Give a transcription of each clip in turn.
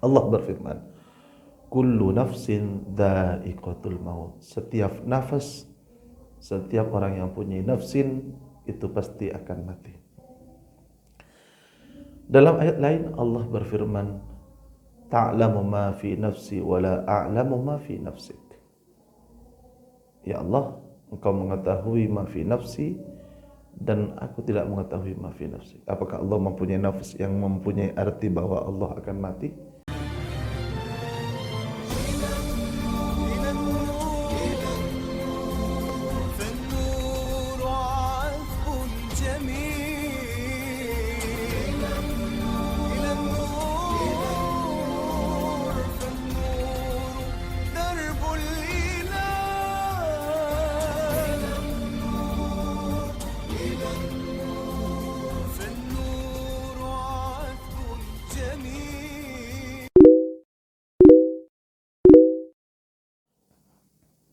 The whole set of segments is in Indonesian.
Allah berfirman, kullu nafsin dha'iqatul maut. Setiap nafas, setiap orang yang punya nafsin itu pasti akan mati. Dalam ayat lain Allah berfirman, ta'lamu ma fi nafsi wa la a'lamu ma fi nafsik. Ya Allah, Engkau mengetahui ma fi nafsi dan aku tidak mengetahui ma fi nafsi. Apakah Allah mempunyai nafs yang mempunyai arti bahwa Allah akan mati?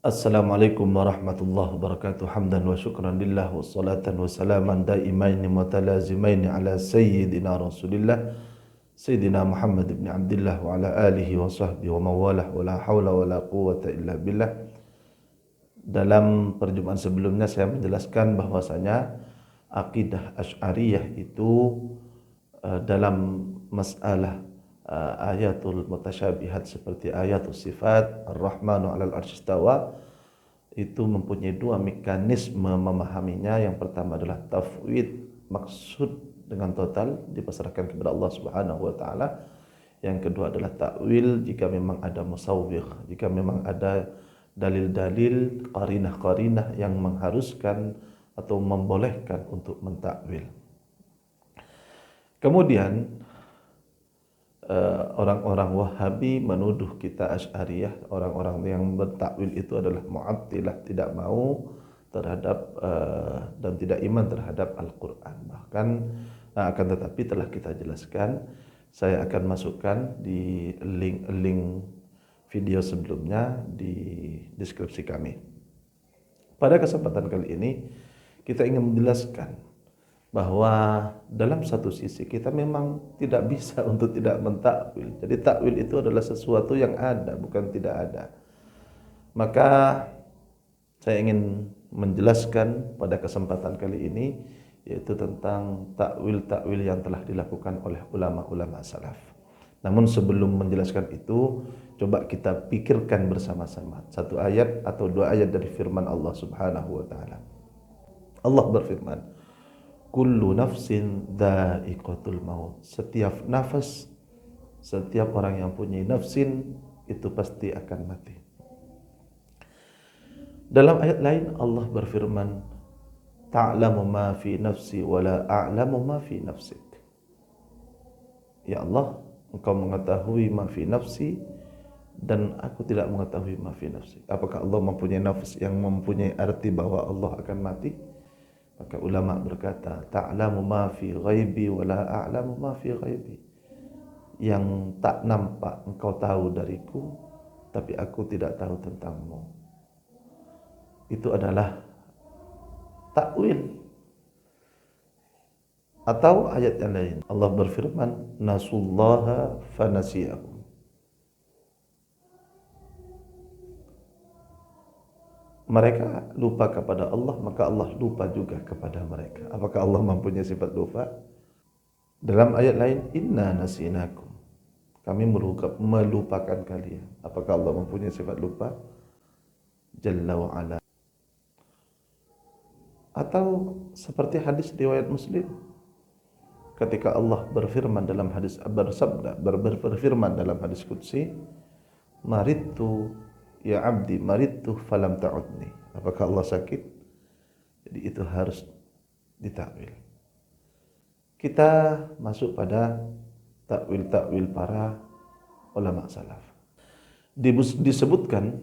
Assalamualaikum warahmatullahi wabarakatuh. Hamdan wa syukran lillah wa salatan wa salaman daimaini mutalazimaini ala sayyidina Rasulillah Sayyidina Muhammad ibn Abdullah wa ala alihi wa sahbihi wa mawalah wa la hawla wa la quwata illa billah. Dalam perjumpaan sebelumnya saya menjelaskan bahwasanya akidah Asy'ariyah itu dalam masalah ayatul mutasyabihat seperti ayatul sifat Ar-Rahmanu 'alal 'arsy istawa itu mempunyai dua mekanisme memahaminya. Yang pertama adalah tafwid, maksud dengan total dipasrahkan kepada Allah Subhanahu wa taala. Yang kedua adalah takwil jika memang ada musawwigh, jika memang ada dalil-dalil, qarinah-qarinah yang mengharuskan atau membolehkan untuk mentakwil. Kemudian orang-orang Wahabi menuduh kita Asy'ariyah, orang-orang yang bertakwil itu adalah Mu'attilah, tidak mau terhadap dan tidak iman terhadap Al-Qur'an. Bahkan akan tetapi telah kita jelaskan, saya akan masukkan di link video sebelumnya di deskripsi kami. Pada kesempatan kali ini kita ingin menjelaskan bahwa dalam satu sisi kita memang tidak bisa untuk tidak mentakwil. Jadi takwil itu adalah sesuatu yang ada, bukan tidak ada. Maka saya ingin menjelaskan pada kesempatan kali ini yaitu tentang takwil-takwil yang telah dilakukan oleh ulama-ulama salaf. Namun sebelum menjelaskan itu, coba kita pikirkan bersama-sama satu ayat atau dua ayat dari firman Allah Subhanahu wa taala. Allah berfirman, kullu nafsin dha'iqatul maut. Setiap nafas, setiap orang yang punya nafsin itu pasti akan mati. Dalam ayat lain Allah berfirman, ta'lamu ma fi nafsi wa la a'lamu ma fi nafsik. Ya Allah, Engkau mengetahui ma fi nafsi dan aku tidak mengetahui ma fi nafsi. Apakah Allah mempunyai nafs yang mempunyai arti bahwa Allah akan mati? Maka ulama berkata, ta'lamu ma fi ghaibi wa la a'lamu ma fi ghaibi. Yang tak nampak engkau tahu dariku, tapi aku tidak tahu tentangmu. Itu adalah takwil. Atau ayat yang lain, Allah berfirman, nasullaha fanasiyahum. Mereka lupa kepada Allah, maka Allah lupa juga kepada mereka. Apakah Allah mempunyai sifat lupa? Dalam ayat lain, inna nasinakum. Kami melupakan kalian. Apakah Allah mempunyai sifat lupa? Jalla wa ala. Atau seperti hadis riwayat Muslim, ketika Allah berfirman dalam hadis berfirman dalam hadis qudsi, maridtu ya abdi maridtu falam ta'udni. Apakah Allah sakit? Jadi itu harus ditakwil. Kita masuk pada takwil-takwil para ulama salaf. Disebutkan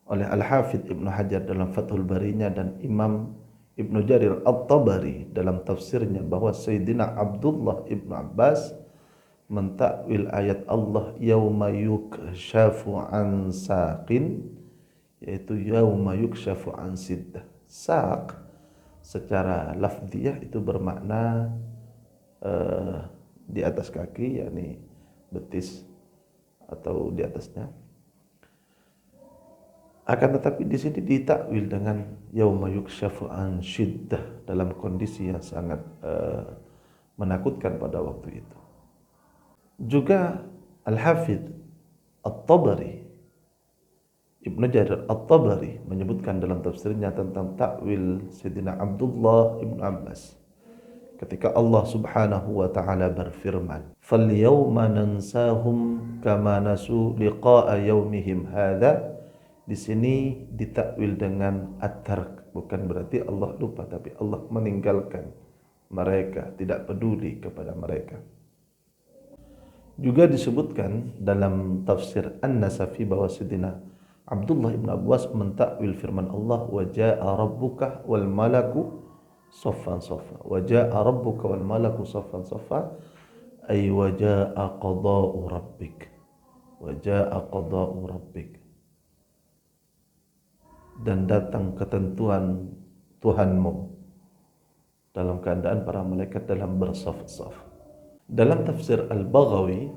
oleh Al-Hafidh Ibnu Hajar dalam Fathul Barinya dan Imam Ibnu Jarir At-Tabari dalam tafsirnya bahwa Sayyidina Abdullah Ibnu Abbas mentakwil ayat Allah yauma yukshafu an saqin, yaitu yauma yukshafu an siddah. Saq secara lafziyah itu bermakna di atas kaki, yakni betis atau di atasnya. Akan tetapi di sini ditakwil dengan yauma yukshafu an syiddah, dalam kondisi yang sangat menakutkan pada waktu itu. Juga Al-Hafidh At-Tabari, Ibnu Jarir At-Tabari menyebutkan dalam tafsirnya tentang takwil Sayyidina Abdullah Ibn Abbas ketika Allah Subhanahu wa taala berfirman, "Falyawma nansahum kama nasu liqa'a yaumihim hadza." Di sini ditakwil dengan at-tark, bukan berarti Allah lupa, tapi Allah meninggalkan mereka, tidak peduli kepada mereka. Juga disebutkan dalam tafsir An-Nasafi bahwa Sayyidina Abdullah ibn Abbas mentakwil firman Allah, "Wa jaa'a rabbuka wal malaku saffan saffa." Wa jaa'a rabbuka wal malaku saffan saffa, ay wa jaa'a qada'u rabbik. Wa jaa'a qada'u rabbik. Dan datang ketentuan Tuhanmu dalam keadaan para malaikat dalam bersaf-saf. Dalam tafsir Al-Baghawi,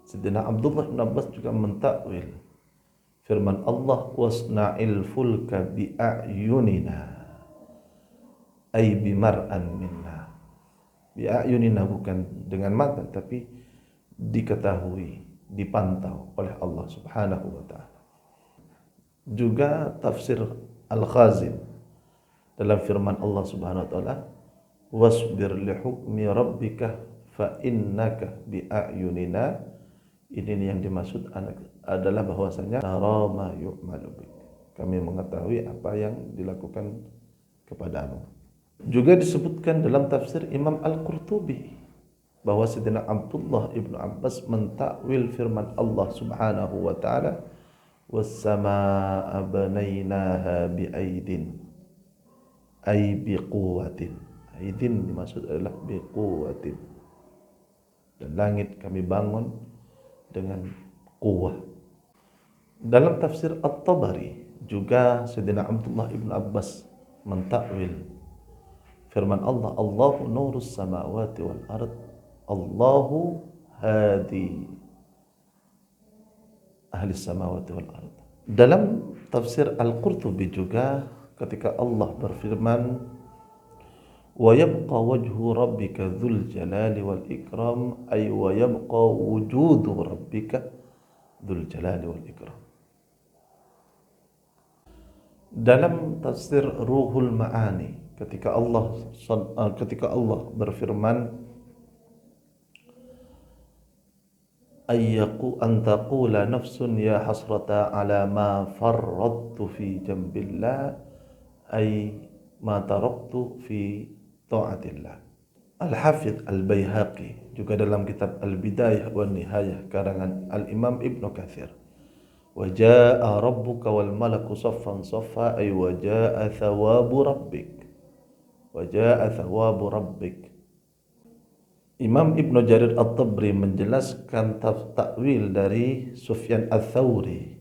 Sayyidina Abdullah bin Abbas juga mentakwil firman Allah, "Wasna'il fulka bi'ayunina," ay bimar'an minna. Bi'ayunina bukan dengan mata, tapi diketahui, dipantau oleh Allah Subhanahu wa ta'ala. Juga tafsir Al-Khazin dalam firman Allah Subhanahu wa taala, "Wasbir li hukmi rabbika fa innaka bi a'yunina." Ini yang dimaksud adalah bahwasanya nara ma yu'malu bik. Kami mengetahui apa yang dilakukan kepadamu. Juga disebutkan dalam tafsir Imam Al-Qurtubi bahwa Sayyidina Abdullah ibnu Abbas mentakwil firman Allah Subhanahu wa taala, "Was-samaa'a banainaha bi'aidin," ay biquwwatin. Aidin dimaksud adalah biquwwatin. Dan langit kami bangun dengan kuwah. Dalam tafsir At-Tabari juga Sayyidina Abdullah ibn Abbas mentakwil firman Allah, "Allahu nurus samawati wal ard, Allahu hadi ahli samawati wal ard." Dalam tafsir Al-Qurtubi juga ketika Allah berfirman, "Wa yabqa wajhu rabbika dzul jalali wal ikram," ay wa yabqa wujudu rabbika dzul jalali wal ikram. Dalam tafsir Ruhul Ma'ani ketika Allah berfirman, "Ayyaku an taqula nafsun ya hasrata ala ma farrattu fi jambillah," ay ma taraktu fi ta'atillah. Al-Hafidh Al-Baihaqi juga dalam kitab Al-Bidayah wa Nihayah karangan Al-Imam Ibnu Katsir, "Wa jaa'a rabbuka wal malaku saffan saffa," ay wa jaa'a thawabu rabbik. Wa jaa'a thawabu rabbik. Imam Ibnu Jarir At-Tabari menjelaskan takwil dari Sufyan Ats-Tsauri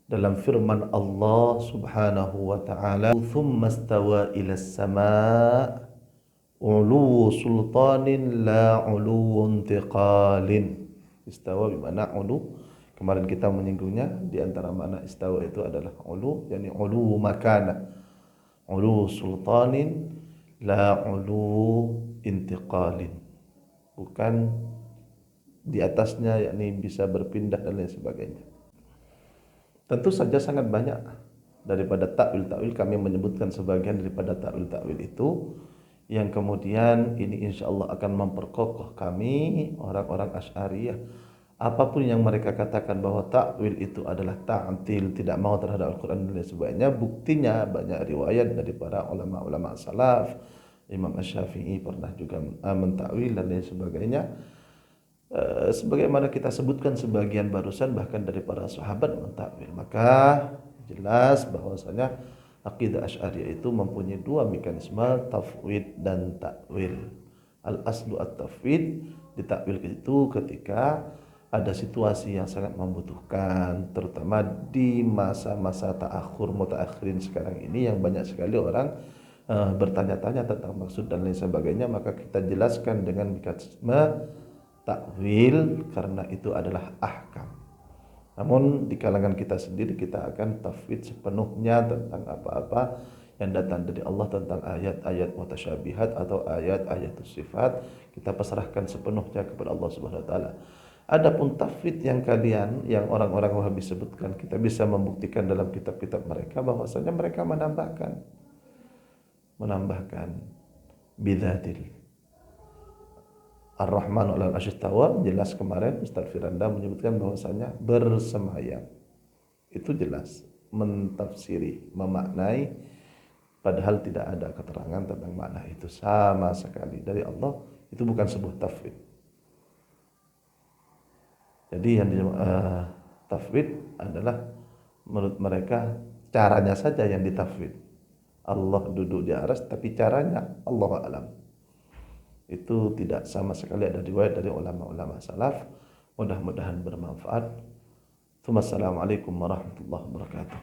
dalam firman Allah Subhanahu wa taala, "Tsumma istawa ila as-samaa' ulu sultanin la ulu intiqalin." Istawa bermakna ulu. Kemarin kita menyinggungnya, di antara makna istawa itu adalah ulu, yakni ulu makana. Ulu sultanin la ulu intiqalin. Bukan di atasnya, yakni bisa berpindah dan lain sebagainya. Tentu saja sangat banyak daripada takwil-takwil, kami menyebutkan sebagian daripada takwil-takwil itu yang kemudian ini insya Allah akan memperkokoh kami orang-orang Asy'ariyah. Apapun yang mereka katakan bahwa takwil itu adalah ta'til, tidak mau terhadap Al-Quran dan lain sebagainya, buktinya banyak riwayat dari para ulama-ulama salaf. Imam Asy-Syafi'i pernah juga mentakwil dan lain sebagainya. Sebagaimana kita sebutkan sebagian barusan, bahkan dari para sahabat mentakwil. Maka jelas bahwasanya akidah Asy'ariyah itu mempunyai dua mekanisme, tafwid dan takwil. Al-aslu at-tafwid, ditakwil itu ketika ada situasi yang sangat membutuhkan, terutama di masa-masa ta'akhur mutaakhirin sekarang ini yang banyak sekali orang bertanya-tanya tentang maksud dan lain sebagainya, maka kita jelaskan dengan mekanisme takwil karena itu adalah ahkam. Namun di kalangan kita sendiri kita akan tafwid sepenuhnya tentang apa-apa yang datang dari Allah tentang ayat-ayat mutasyabihat atau ayat-ayat sifat, kita pasrahkan sepenuhnya kepada Allah Subhanahu wa taala. Adapun tafwid yang yang orang-orang Wahabi sebutkan, kita bisa membuktikan dalam kitab-kitab mereka bahwasanya mereka menambahkan bidatil Ar-Rahman al Ashistawa. Jelas kemarin Ustaz Firanda menyebutkan bahwasanya bersemayam itu jelas mentafsiri, memaknai, padahal tidak ada keterangan tentang makna itu sama sekali dari Allah. Itu bukan sebuah tafwid. Jadi yang tafwid adalah menurut mereka caranya saja yang ditafwid. Allah duduk di aras, tapi caranya Allah alam. Itu tidak sama sekali ada riwayat dari ulama-ulama salaf. Mudah-mudahan bermanfaat. Assalamualaikum warahmatullahi wabarakatuh.